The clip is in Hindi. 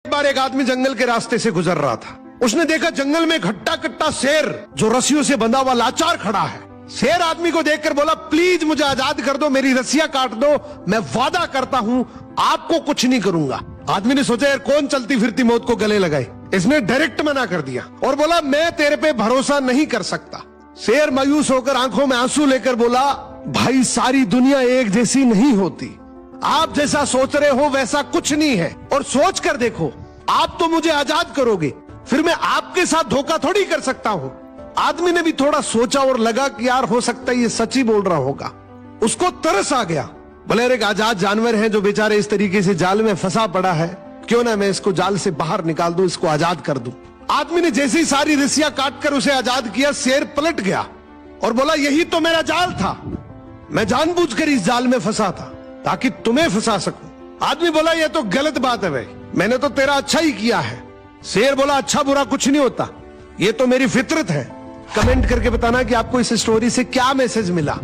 एक बार एक आदमी जंगल के रास्ते से गुजर रहा था। उसने देखा जंगल में घट्टा कट्टा शेर जो रस्सियों से बंधा हुआ लाचार खड़ा है। शेर आदमी को देखकर बोला, प्लीज मुझे आजाद कर दो, मेरी रस्सियां काट दो, मैं वादा करता हूं आपको कुछ नहीं करूंगा। आदमी ने सोचा यार कौन चलती फिरती मौत को गले लगाए। इसने डायरेक्ट मना कर दिया और बोला मैं तेरे पे भरोसा नहीं कर सकता। शेर मायूस होकर आंखों में आंसू लेकर बोला, भाई सारी दुनिया एक जैसी नहीं होती, आप जैसा सोच रहे हो वैसा कुछ नहीं है, और सोच कर देखो आप तो मुझे आजाद करोगे, फिर मैं आपके साथ धोखा थोड़ी कर सकता हूँ। आदमी ने भी थोड़ा सोचा और लगा कि यार हो सकता है ये सच ही बोल रहा होगा। उसको तरस आ गया, भले एक आजाद जानवर है जो बेचारे इस तरीके से जाल में फंसा पड़ा है, क्यों ना मैं इसको जाल से बाहर निकाल दूं, इसको आजाद कर दूं। आदमी ने जैसे ही सारी रस्सियां काटकर उसे आजाद किया, शेर पलट गया और बोला यही तो मेरा जाल था, मैं जानबूझकर इस जाल में फंसा था ताकि तुम्हें फंसा सकूं। आदमी बोला ये तो गलत बात है भाई, मैंने तो तेरा अच्छा ही किया है। शेर बोला अच्छा बुरा कुछ नहीं होता, ये तो मेरी फितरत है। कमेंट करके बताना कि आपको इस स्टोरी से क्या मैसेज मिला।